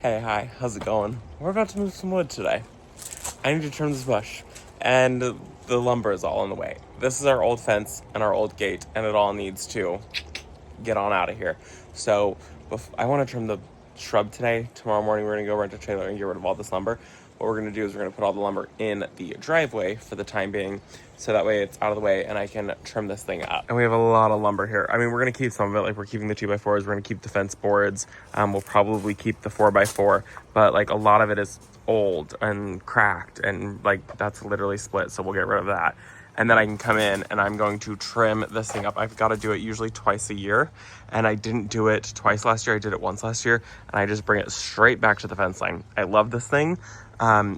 Hey, hi, how's it going? We're about to move some wood today. I need to trim this bush, and the lumber is all in the way. This is our old fence and our old gate, and it all needs to get on out of here. So, I want to trim the shrub today. Tomorrow morning, we're going to go rent a trailer and get rid of all this lumber. What we're going to do is we're going to put all the lumber in the driveway for the time being, so that way it's out of the way and I can trim this thing up. And we have a lot of lumber here. I mean, we're going to keep some of it, like we're keeping the 2x4s, we're going to keep the fence boards, we'll probably keep the 4x4, but like a lot of it is old and cracked and like that's literally split, so we'll get rid of that. And then I can come in and I'm going to trim this thing up. I've got to do it usually twice a year, and I didn't do it twice last year. I did it once last year, and I just bring it straight back to the fence line. I love this thing.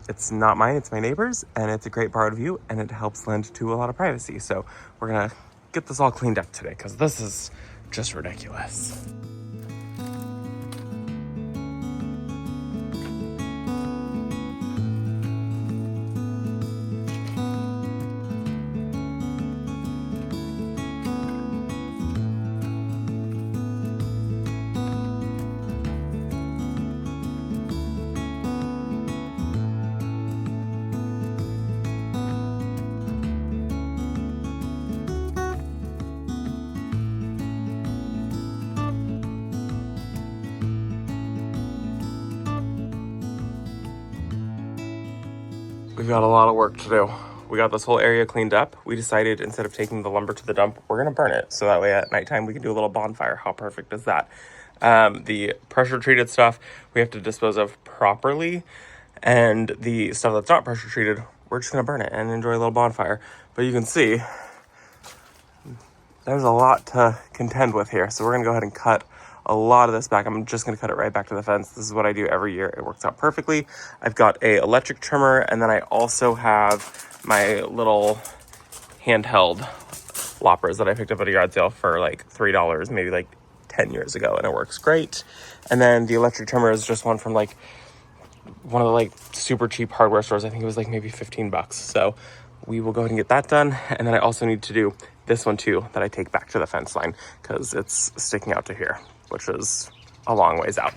It's not mine, it's my neighbor's, and it's a great bird view, and it helps lend to a lot of privacy. So we're gonna get this all cleaned up today because this is just ridiculous. We've got a lot of work to do. We got this whole area cleaned up. We decided instead of taking the lumber to the dump, we're gonna burn it. So that way at nighttime we can do a little bonfire. How perfect is that? The pressure treated stuff we have to dispose of properly. And the stuff that's not pressure treated, we're just gonna burn it and enjoy a little bonfire. But you can see, there's a lot to contend with here. So we're gonna go ahead and cut a lot of this back. I'm just gonna cut it right back to the fence. This is what I do every year. It works out perfectly. I've got a electric trimmer, and then I also have my little handheld loppers that I picked up at a yard sale for like $3, maybe like 10 years ago, and it works great. And then the electric trimmer is just one from like one of the like super cheap hardware stores. I think it was like maybe 15 bucks. So we will go ahead and get that done. And then I also need to do this one too, that I take back to the fence line because it's sticking out to here, which is a long ways out.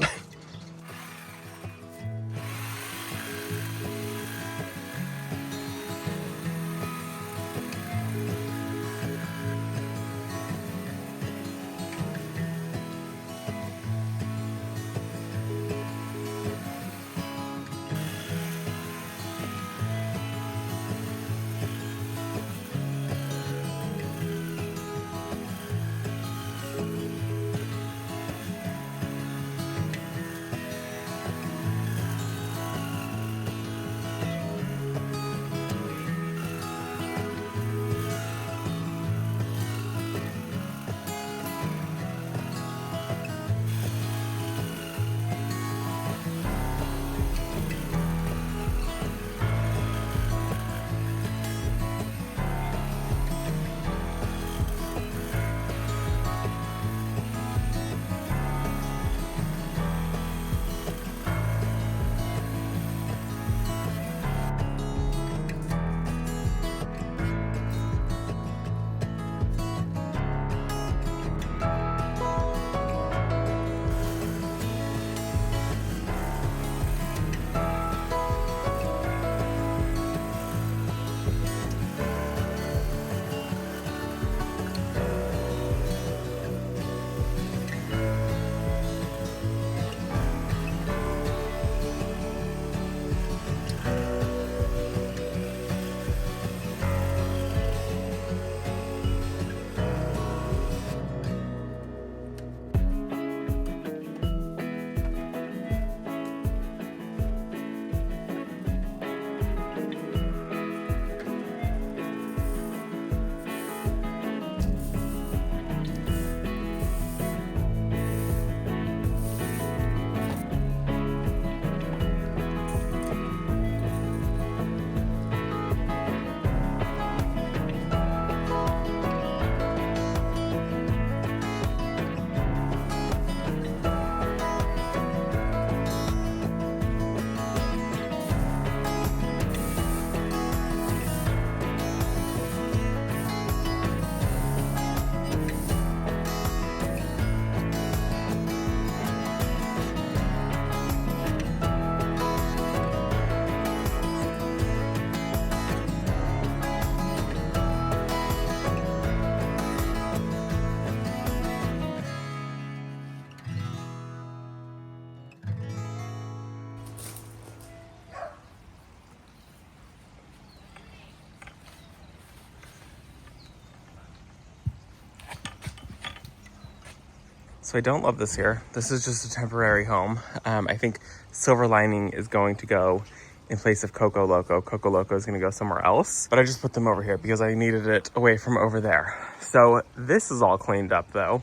So I don't love this here. This is just a temporary home. I think Silver Lining is going to go in place of Coco Loco. Coco Loco is going to go somewhere else. But I just put them over here because I needed it away from over there. So this is all cleaned up though.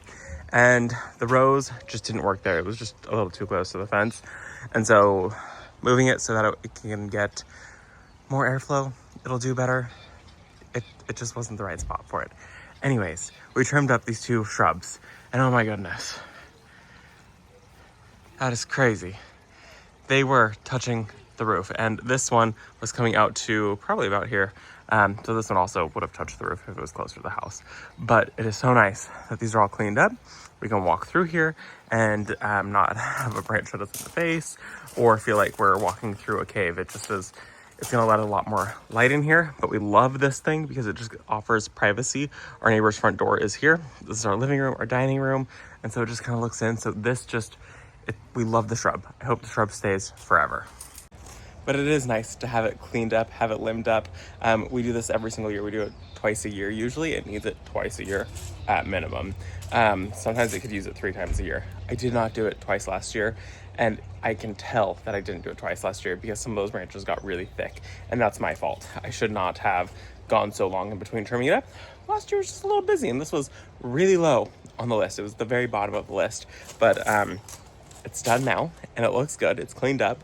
And the rose just didn't work there. It was just a little too close to the fence. And so moving it so that it can get more airflow, it'll do better. It just wasn't the right spot for it. Anyways, we trimmed up these 2 shrubs. And oh my goodness. That is crazy. They were touching the roof, and this one was coming out to probably about here. So this one also would have touched the roof if it was closer to the house. But it is so nice that these are all cleaned up. We can walk through here and not have a branch hit us in the face or feel like we're walking through a cave. It just is, it's gonna let a lot more light in here, but we love this thing because it just offers privacy. Our neighbor's front door is here. This is our living room, our dining room. And so it just kind of looks in. So this just, we love the shrub. I hope the shrub stays forever. But it is nice to have it cleaned up, have it limbed up. We do this every single year. We do it twice a year. Usually it needs it twice a year at minimum. Sometimes it could use it 3 times a year. I did not do it twice last year. And I can tell that I didn't do it twice last year because some of those branches got really thick. And that's my fault. I should not have gone so long in between trimming it up. Last year was just a little busy, and this was really low on the list. It was the very bottom of the list. But it's done now, and it looks good. It's cleaned up.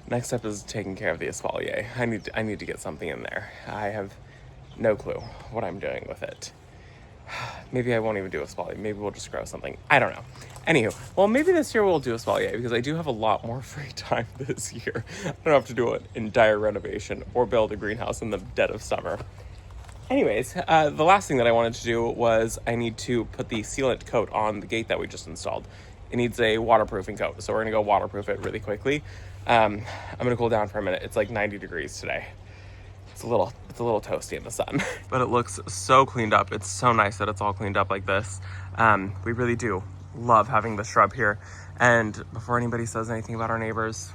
Next up is taking care of the espalier. I need to get something in there. I have no clue what I'm doing with it. Maybe I won't even do espalier. Maybe we'll just grow something. I don't know. Anywho, well, maybe this year we'll do espalier because I do have a lot more free time this year. I don't have to do an entire renovation or build a greenhouse in the dead of summer. Anyways, the last thing that I wanted to do was I need to put the sealant coat on the gate that we just installed. It needs a waterproofing coat, so we're gonna go waterproof it really quickly. I'm gonna cool down for a minute. It's like 90 degrees today. It's a little toasty in the sun. But it looks so cleaned up. It's so nice that it's all cleaned up like this. We really do love having the shrub here. And before anybody says anything about our neighbors,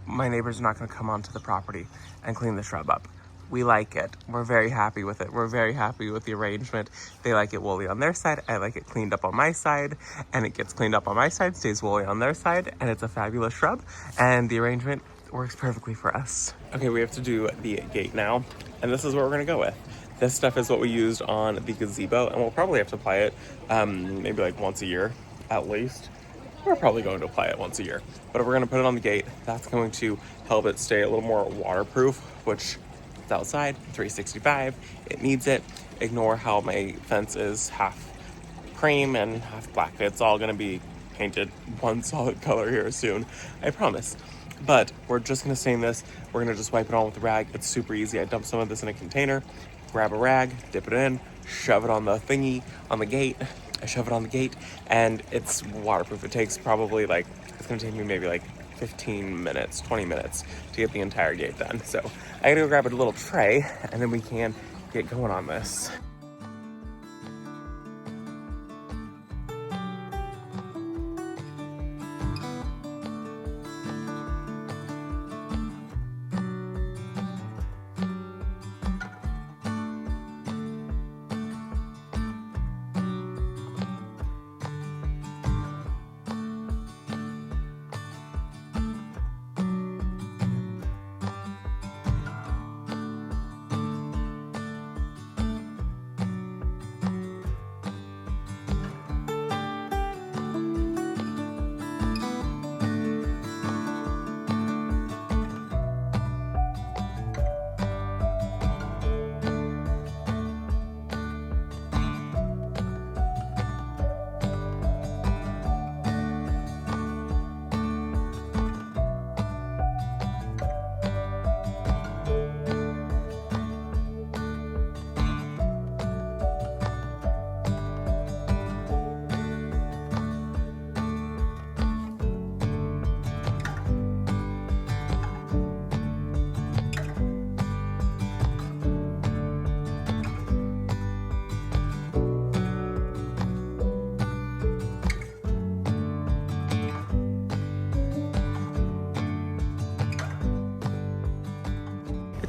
my neighbors are not gonna come onto the property and clean the shrub up. We like it. We're very happy with it. We're very happy with the arrangement. They like it woolly on their side. I like it cleaned up on my side. And it gets cleaned up on my side, stays woolly on their side. And it's a fabulous shrub. And the arrangement works perfectly for us. Okay, we have to do the gate now. And this is what we're gonna go with. This stuff is what we used on the gazebo. And we'll probably have to apply it maybe like once a year at least. We're probably going to apply it once a year. But if we're gonna put it on the gate, that's going to help it stay a little more waterproof, which it's outside, 365, it needs it. Ignore how my fence is half cream and half black. It's all gonna be painted one solid color here soon, I promise. But we're just gonna stain this. We're gonna just wipe it on with a rag. It's super easy. I dump some of this in a container, grab a rag, dip it in, shove it on the thingy, on the gate. I shove it on the gate, and it's waterproof. It takes probably like, it's gonna take me maybe like 15 minutes, 20 minutes to get the entire gate done. So I gotta go grab a little tray and then we can get going on this.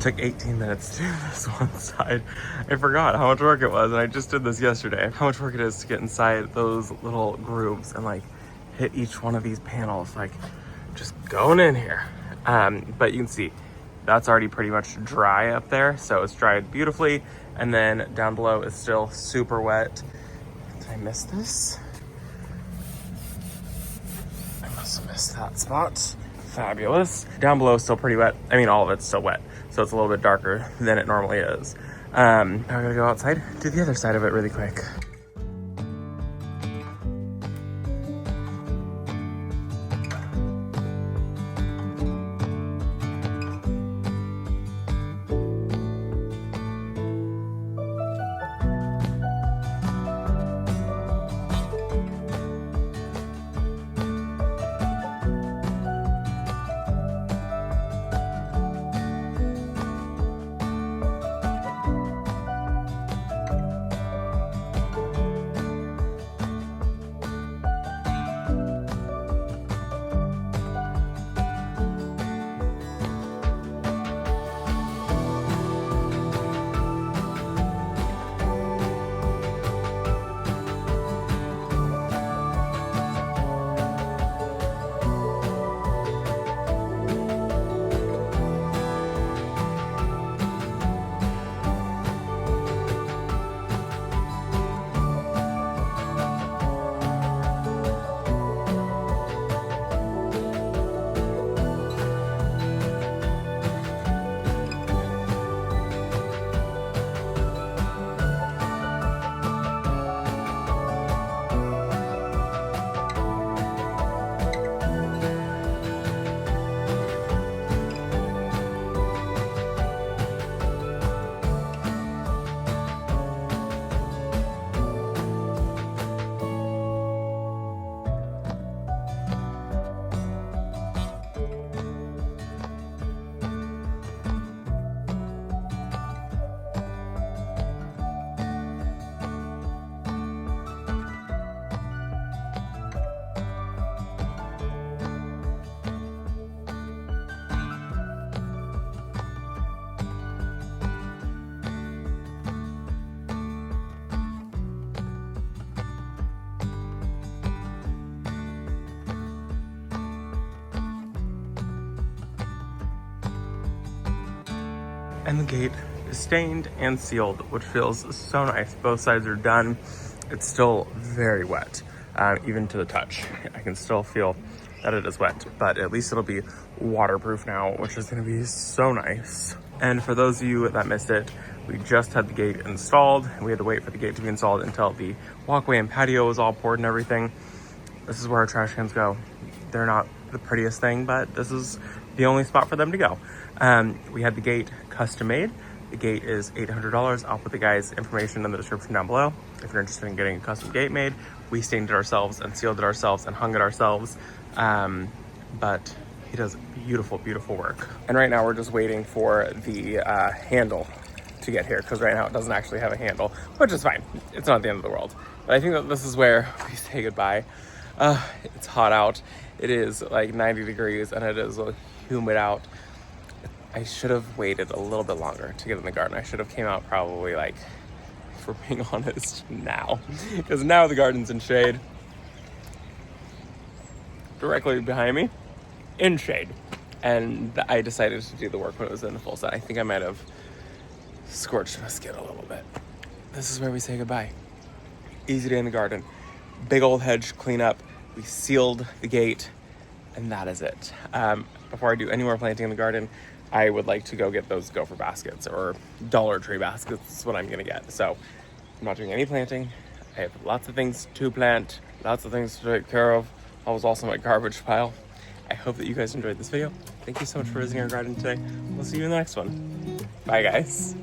took 18 minutes to do this one side. I forgot how much work it was, and I just did this yesterday. How much work it is to get inside those little grooves and like hit each one of these panels, like just going in here. But you can see that's already pretty much dry up there, so it's dried beautifully. And then down below is still super wet. Did I miss this? I must have missed that spot. Fabulous. Down below is still pretty wet. I mean, all of it's still wet, so it's a little bit darker than it normally is. I'm gonna go outside, do the other side of it really quick. And the gate is stained and sealed, which feels so nice. Both sides are done. It's still very wet, even to the touch. I can still feel that it is wet, but at least it'll be waterproof now, which is gonna be so nice. And for those of you that missed it, we just had the gate installed. We had to wait for the gate to be installed until the walkway and patio was all poured and everything. This is where our trash cans go. They're not the prettiest thing, but this is the only spot for them to go. We had the gate custom made. The gate is $800. I'll put the guy's information in the description down below if you're interested in getting a custom gate made. We stained it ourselves and sealed it ourselves and hung it ourselves. But he does beautiful, beautiful work. And right now we're just waiting for the handle to get here, because right now it doesn't actually have a handle, which is fine. It's not the end of the world. But I think that this is where we say goodbye. It's hot out. It is like 90 degrees and it is humid out. I should have waited a little bit longer to get in the garden. I should have came out probably, like, for being honest, now. Because now the garden's in shade. Directly behind me, in shade. And I decided to do the work when it was in the full sun. I think I might have scorched my skin a little bit. This is where we say goodbye. Easy day in the garden. Big old hedge cleanup. We sealed the gate, and that is it. Before I do any more planting in the garden, I would like to go get those gopher baskets or Dollar Tree baskets is what I'm gonna get. So I'm not doing any planting. I have lots of things to plant, lots of things to take care of. I was also my garbage pile. I hope that you guys enjoyed this video. Thank you so much for visiting our garden today. We'll see you in the next one. Bye, guys.